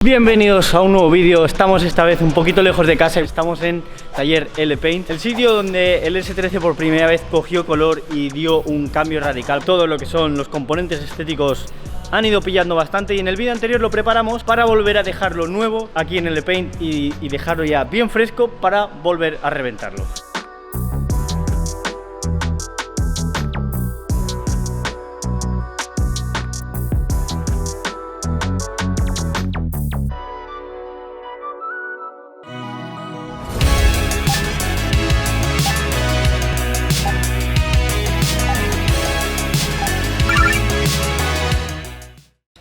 Bienvenidos a un nuevo vídeo. Estamos esta vez un poquito lejos de casa. Estamos en Taller L-Paint, el sitio donde el S13 por primera vez cogió color y dio un cambio radical. Todo lo que son los componentes estéticos han ido pillando bastante, y en el vídeo anterior lo preparamos para volver a dejarlo nuevo aquí en L-Paint y dejarlo ya bien fresco para volver a reventarlo.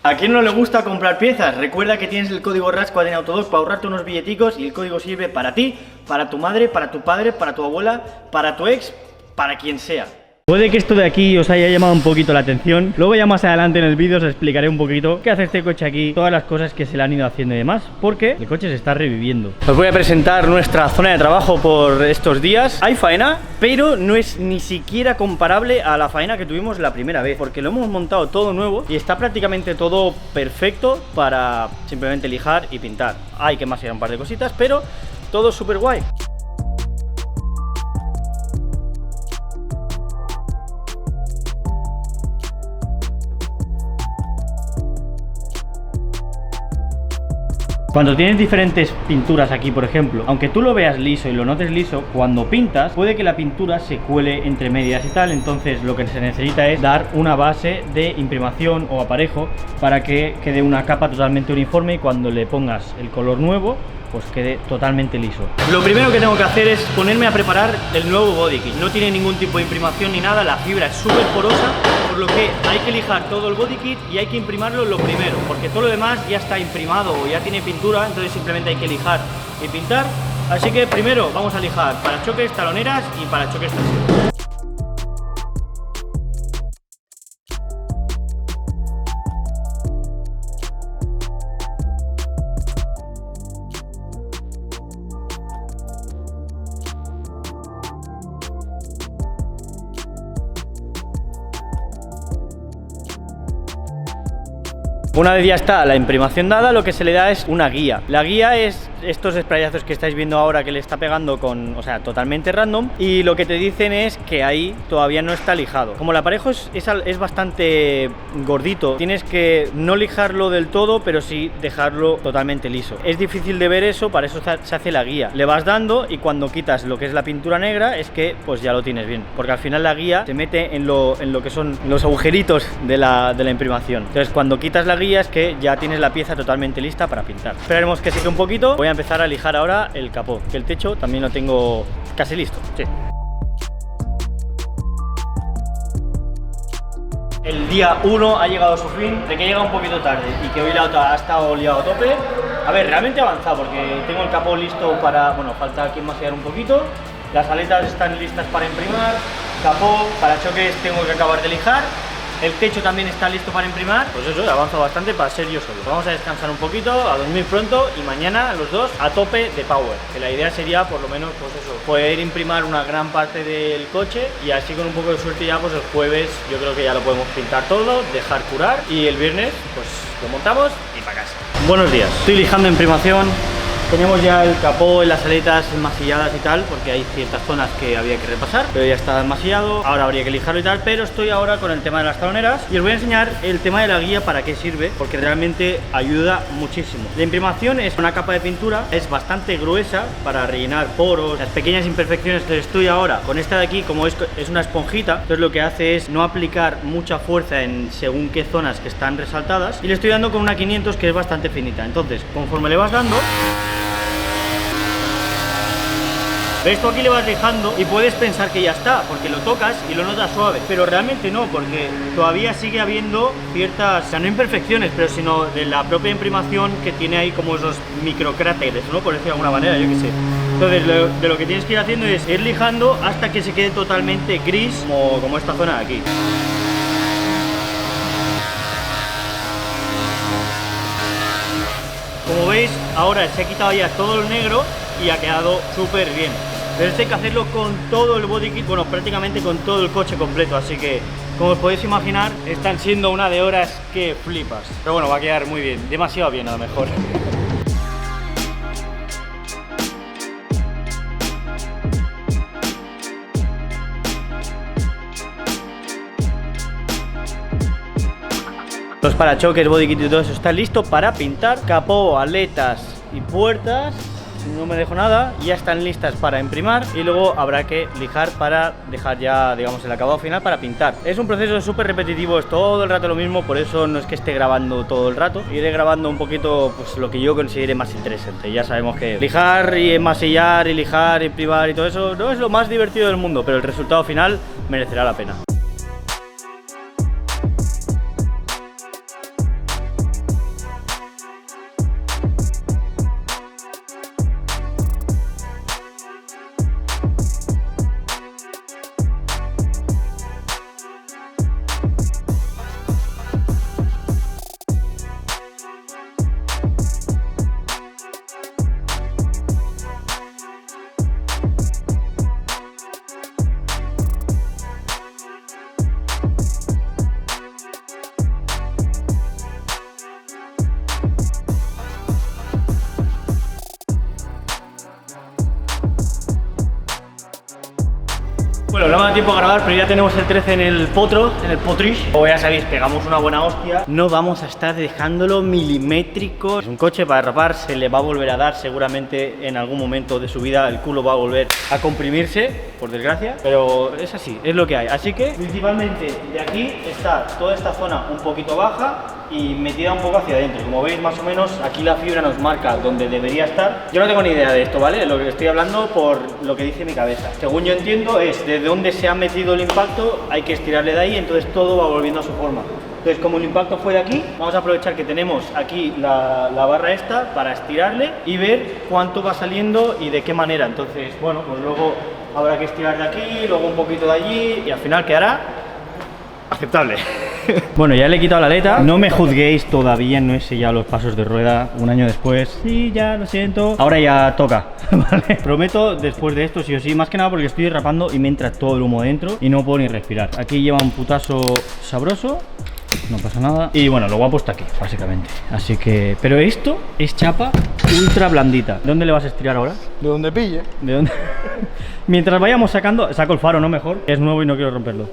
¿A quién no le gusta comprar piezas? Recuerda que tienes el código Rascuad en Autodoc para ahorrarte unos billeticos, y el código sirve para ti, para tu madre, para tu padre, para tu abuela, para tu ex, para quien sea. Puede que esto de aquí os haya llamado un poquito la atención. Luego ya más adelante en el vídeo os explicaré un poquito qué hace este coche aquí, todas las cosas que se le han ido haciendo y demás, porque el coche se está reviviendo. Os voy a presentar nuestra zona de trabajo por estos días. Hay faena, pero no es ni siquiera comparable a la faena que tuvimos la primera vez, porque lo hemos montado todo nuevo y está prácticamente todo perfecto para simplemente lijar y pintar. Hay que masear un par de cositas, pero todo súper guay. Cuando tienes diferentes pinturas aquí, por ejemplo, aunque tú lo veas liso y lo notes liso, cuando pintas puede que la pintura se cuele entre medias y tal. Entonces lo que se necesita es dar una base de imprimación o aparejo para que quede una capa totalmente uniforme, y cuando le pongas el color nuevo pues quede totalmente liso. Lo primero que tengo que hacer es ponerme a preparar el nuevo body kit. No tiene ningún tipo de imprimación ni nada, la fibra es súper porosa, por lo que hay que lijar todo el body kit y hay que imprimarlo lo primero, porque todo lo demás ya está imprimado o ya tiene pintura, entonces simplemente hay que lijar y pintar. Así que primero vamos a lijar parachoques, taloneras y parachoques traseros. Una vez ya está la imprimación dada, lo que se le da es una guía. La guía es estos sprayazos que estáis viendo ahora, que le está pegando con, o sea, totalmente random, y lo que te dicen es que ahí todavía no está lijado. Como el aparejo es bastante gordito, tienes que no lijarlo del todo, pero sí dejarlo totalmente liso. Es difícil de ver eso, para eso se hace la guía. Le vas dando, y cuando quitas lo que es la pintura negra es que pues ya lo tienes bien, porque al final la guía se mete en lo que son los agujeritos de la imprimación. Entonces cuando quitas la guía es que ya tienes la pieza totalmente lista para pintar. Esperaremos que seque un poquito. Voy a empezar a lijar ahora el capó, que el techo también lo tengo casi listo. Sí. El día 1 ha llegado a su fin, de que llega un poquito tarde y que hoy la otra ha estado liado a tope. A ver, realmente he avanzado porque tengo el capó listo para, bueno, falta aquí masear un poquito. Las aletas están listas para imprimar, capó, parachoques tengo que acabar de lijar. El techo también está listo para imprimar. Pues eso, he avanzado bastante para ser yo solo. Vamos a descansar un poquito, a dormir pronto, y mañana los dos a tope de power. Que la idea sería, por lo menos, pues eso, poder imprimar una gran parte del coche, y así con un poco de suerte ya pues el jueves yo creo que ya lo podemos pintar todo, dejar curar, y el viernes pues lo montamos y para casa. Buenos días, estoy lijando imprimación. Tenemos ya el capó y las aletas enmasilladas y tal, porque hay ciertas zonas que había que repasar, pero ya está enmasillado. Ahora habría que lijarlo y tal, pero estoy ahora con el tema de las taloneras, y os voy a enseñar el tema de la guía para qué sirve, porque realmente ayuda muchísimo. La imprimación es una capa de pintura, es bastante gruesa para rellenar poros, las pequeñas imperfecciones. Que estoy ahora con esta de aquí, como es una esponjita, entonces lo que hace es no aplicar mucha fuerza en según qué zonas que están resaltadas, y le estoy dando con una 500 que es bastante finita. Entonces conforme le vas dando, ves, tú aquí le vas lijando y puedes pensar que ya está, porque lo tocas y lo notas suave, pero realmente no, porque todavía sigue habiendo ciertas, o sea, no imperfecciones, pero sino de la propia imprimación, que tiene ahí como esos microcráteres, ¿no? Por decirlo de alguna manera, yo qué sé. Entonces de lo que tienes que ir haciendo es ir lijando hasta que se quede totalmente gris, como esta zona de aquí. Como veis, ahora se ha quitado ya todo el negro y ha quedado súper bien. Pero esto hay que hacerlo con todo el body kit, bueno, prácticamente con todo el coche completo, así que como os podéis imaginar, están siendo una de horas que flipas. Pero bueno, va a quedar muy bien, demasiado bien a lo mejor. Los parachoques, body kit y todo eso está listo para pintar. Capó, aletas y puertas, no me dejo nada, ya están listas para imprimar y luego habrá que lijar para dejar ya, digamos, el acabado final para pintar. Es un proceso súper repetitivo, es todo el rato lo mismo, por eso no es que esté grabando todo el rato. Iré grabando un poquito pues lo que yo considere más interesante. Ya sabemos que lijar y enmasillar y lijar y imprimir y todo eso no es lo más divertido del mundo, pero el resultado final merecerá la pena. Bueno, no me da tiempo a grabar, pero ya tenemos el 13 en el potro, en el potrish. Como ya sabéis, pegamos una buena hostia. No vamos a estar dejándolo milimétrico. Es un coche para derrapar, se le va a volver a dar seguramente en algún momento de su vida. El culo va a volver a comprimirse, por desgracia. Pero es así, es lo que hay. Así que, principalmente, de aquí está toda esta zona un poquito baja y metida un poco hacia adentro. Como veis, más o menos, aquí la fibra nos marca donde debería estar. Yo no tengo ni idea de esto, ¿vale? Lo que estoy hablando por lo que dice mi cabeza. Según yo entiendo, es desde donde se ha metido el impacto, hay que estirarle de ahí, entonces todo va volviendo a su forma. Entonces, como el impacto fue de aquí, vamos a aprovechar que tenemos aquí la barra esta para estirarle y ver cuánto va saliendo y de qué manera. Entonces, bueno, pues luego habrá que estirar de aquí, luego un poquito de allí y al final quedará aceptable. Bueno, ya le he quitado la aleta. No me juzguéis, todavía no he sellado los pasos de rueda. Un año después, sí, ya lo siento. Ahora ya toca, ¿vale? Prometo después de esto, sí o sí. Más que nada porque estoy derrapando y me entra todo el humo dentro y no puedo ni respirar. Aquí lleva un putazo sabroso. No pasa nada. Y bueno, lo guapo está aquí, básicamente. Así que... Pero esto es chapa ultra blandita. ¿Dónde le vas a estirar ahora? De donde pille. ¿De dónde? Mientras vayamos sacando... Saco el faro, ¿no? Mejor. Es nuevo y no quiero romperlo.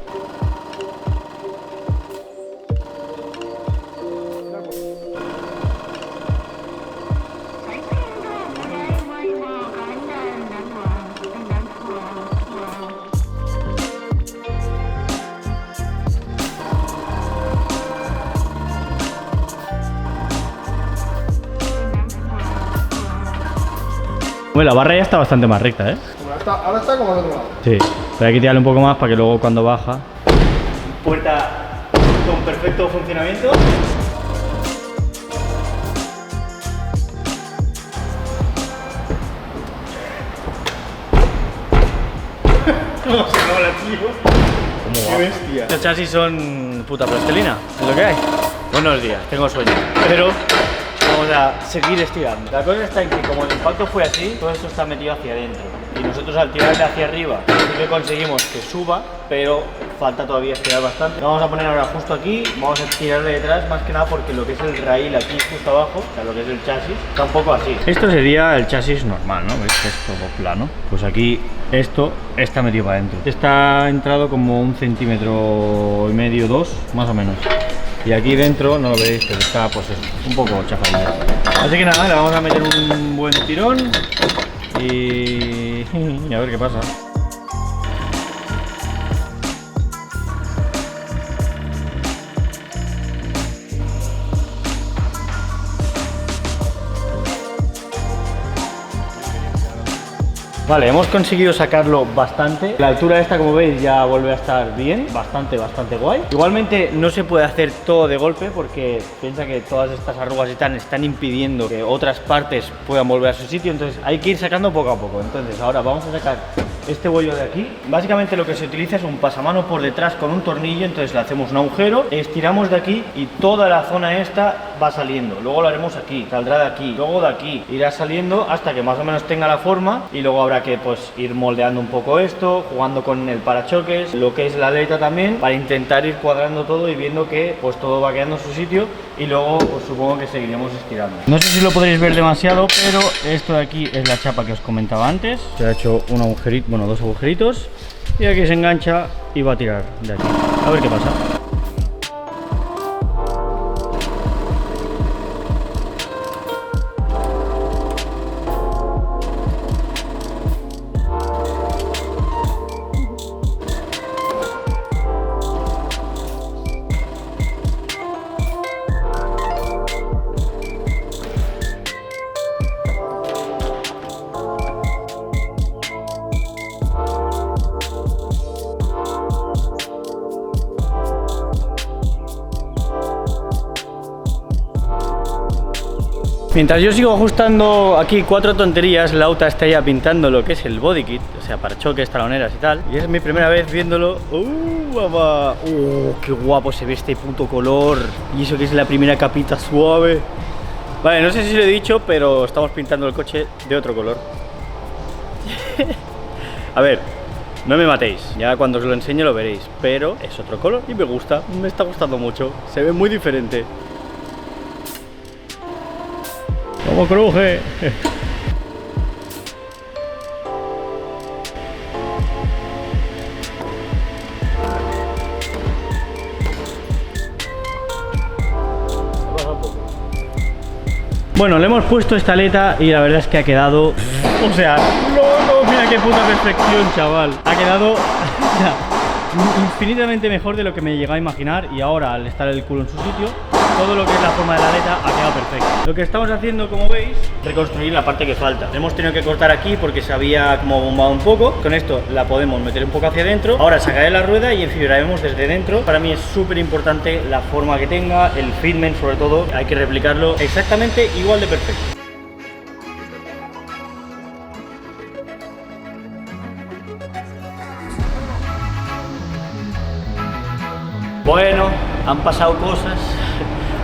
Bueno, la barra ya está bastante más recta, ¿eh? Ahora está como el otro lado. Sí, pero hay que tirarle un poco más para que luego cuando baja... Puerta con perfecto funcionamiento. ¿Cómo se mola, tío? ¿Cómo va? ¡Qué bestia! Estos chasis son puta plastilina, es lo que hay. Buenos días, tengo sueño, pero... Vamos a seguir estirando. La cosa está en que como el impacto fue así, todo esto está metido hacia adentro. Y nosotros al tirarle hacia arriba, sí que conseguimos que suba, pero falta todavía estirar bastante. Lo vamos a poner ahora justo aquí, vamos a tirarle detrás, más que nada porque lo que es el raíl aquí justo abajo, o sea, lo que es el chasis, está un poco así. Esto sería el chasis normal, ¿no? ¿Veis que es todo plano? Pues aquí esto está metido para adentro. Está entrado como 1,5 centímetros, 2, más o menos. Y aquí dentro, no lo veis, pero está pues un poco chafadilla. Así que nada, le vamos a meter un buen tirón y a ver qué pasa. Vale, hemos conseguido sacarlo bastante. La altura esta, como veis, ya vuelve a estar bien, bastante guay. Igualmente no se puede hacer todo de golpe porque piensa que todas estas arrugas y tal están impidiendo que otras partes puedan volver a su sitio, entonces hay que ir sacando poco a poco. Entonces ahora vamos a sacar este bollo de aquí. Básicamente lo que se utiliza es un pasamano por detrás con un tornillo, entonces le hacemos un agujero, estiramos de aquí y toda la zona esta va saliendo. Luego lo haremos aquí, saldrá de aquí, luego de aquí, irá saliendo hasta que más o menos tenga la forma y luego habrá que pues ir moldeando un poco esto, jugando con el parachoques, lo que es la aleta también, para intentar ir cuadrando todo y viendo que pues todo va quedando en su sitio y luego pues supongo que seguiremos estirando. No sé si lo podréis ver demasiado, pero esto de aquí es la chapa que os comentaba antes. Se ha hecho un agujerito, bueno, 2 agujeritos y aquí se engancha y va a tirar de aquí. A ver qué pasa. Mientras yo sigo ajustando aquí 4 tonterías, Lauta está ya pintando lo que es el body kit, o sea, parachoques, taloneras y tal. Y es mi primera vez viéndolo. Mamá! ¡Qué guapo se ve este puto color! Y eso que es la primera capita suave. Vale, no sé si lo he dicho, pero estamos pintando el coche de otro color. A ver, no me matéis, ya cuando os lo enseño lo veréis, pero es otro color y me gusta, me está gustando mucho, se ve muy diferente. ¡Cómo cruje! Bueno, le hemos puesto esta aleta y la verdad es que ha quedado... O sea, no, mira qué puta perfección, chaval. Ha quedado infinitamente mejor de lo que me llegaba a imaginar. Y ahora, al estar el culo en su sitio, todo lo que es la forma de la aleta ha quedado perfecto. Lo que estamos haciendo, como veis, reconstruir la parte que falta. Hemos tenido que cortar aquí porque se había como bombado un poco. Con esto la podemos meter un poco hacia adentro. Ahora sacaré la rueda y enfibraremos desde dentro. Para mí es súper importante la forma que tenga, el fitment sobre todo. Hay que replicarlo exactamente igual de perfecto. Bueno, han pasado cosas,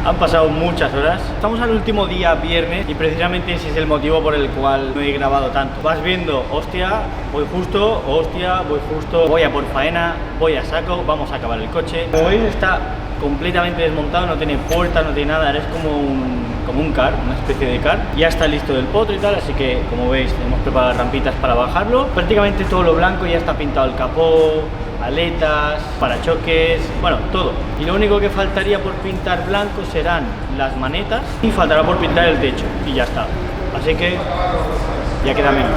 han pasado muchas horas. Estamos al último día, viernes, y precisamente ese es el motivo por el cual no he grabado tanto. Vas viendo, hostia, voy justo, hostia, voy justo, voy a por faena, voy a saco, vamos a acabar el coche. Como veis está completamente desmontado, no tiene puerta, no tiene nada, es como un car, una especie de car. Ya está listo del potro y tal, así que como veis hemos preparado rampitas para bajarlo. Prácticamente todo lo blanco ya está pintado, el capó, aletas, parachoques, bueno, todo. Y lo único que faltaría por pintar blanco serán las manetas y faltará por pintar el techo y ya está. Así que ya queda menos.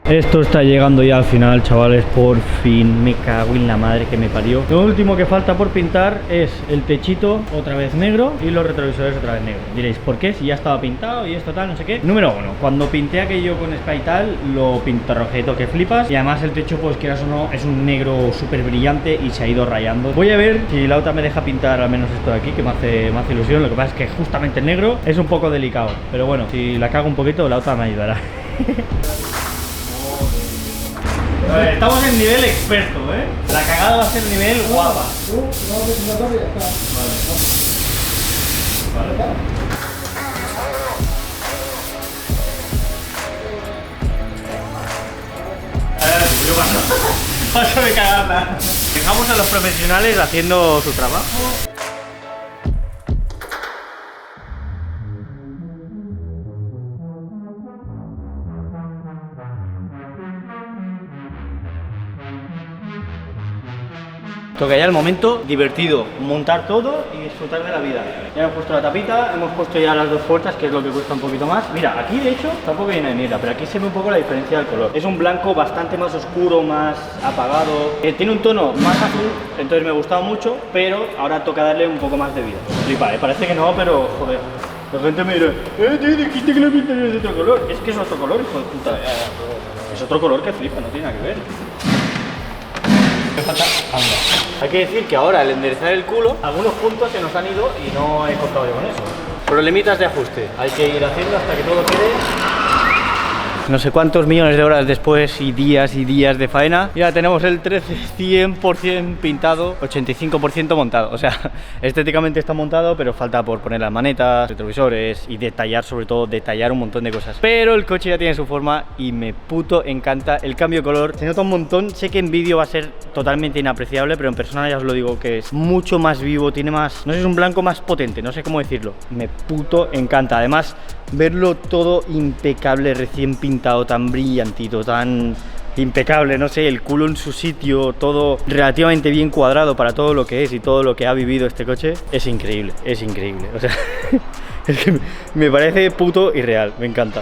Esto está llegando ya al final, chavales, por fin. Me cago en la madre que me parió. Lo último que falta por pintar es el techito otra vez negro y los retrovisores otra vez negros. Diréis, ¿por qué? Si ya estaba pintado y esto tal, no sé qué. Número 1, cuando pinté aquello con spray tal, lo pintarrojeto que flipas. Y además el techo, pues quieras o no, es un negro súper brillante y se ha ido rayando. Voy a ver si Lauta me deja pintar al menos esto de aquí, que me hace ilusión. Lo que pasa es que justamente el negro es un poco delicado. Pero bueno, si la cago un poquito, Lauta me ayudará. A ver, estamos en nivel experto, ¿eh? La cagada va a ser nivel guapa. Vale. Yo paso de cagarla. Dejamos a los profesionales haciendo su trabajo. Toca ya el momento divertido, montar todo y disfrutar de la vida. Ya hemos puesto la tapita, hemos puesto ya las dos puertas, que es lo que cuesta un poquito más. Mira, aquí de hecho tampoco viene de mierda, pero aquí se ve un poco la diferencia del color. Es un blanco bastante más oscuro, más apagado. Tiene un tono más azul, entonces me ha gustado mucho, pero ahora toca darle un poco más de vida. Flipa, parece que no, pero joder. La gente me dirá, dijiste que la pintarías de otro color. Es que es otro color, hijo de puta. Es otro color que flipa, no tiene nada que ver. Hay que decir que ahora al enderezar el culo, algunos puntos se nos han ido y no he contado yo con eso. Problemitas de ajuste, hay que ir haciendo hasta que todo quede. No sé cuántos millones de horas después y días de faena, ya tenemos el 13 100% pintado, 85% montado. O sea, estéticamente está montado, pero falta por poner las manetas, retrovisores y detallar, sobre todo detallar un montón de cosas. Pero el coche ya tiene su forma y me puto encanta el cambio de color. Se nota un montón, sé que en vídeo va a ser totalmente inapreciable, pero en persona ya os lo digo que es mucho más vivo, tiene más, no sé, es un blanco más potente, no sé cómo decirlo. Me puto encanta, además verlo todo impecable, recién pintado, tan brillantito, tan impecable, no sé, el culo en su sitio, todo relativamente bien cuadrado para todo lo que es y todo lo que ha vivido este coche. Es increíble, o sea, es que me parece puto irreal, me encanta.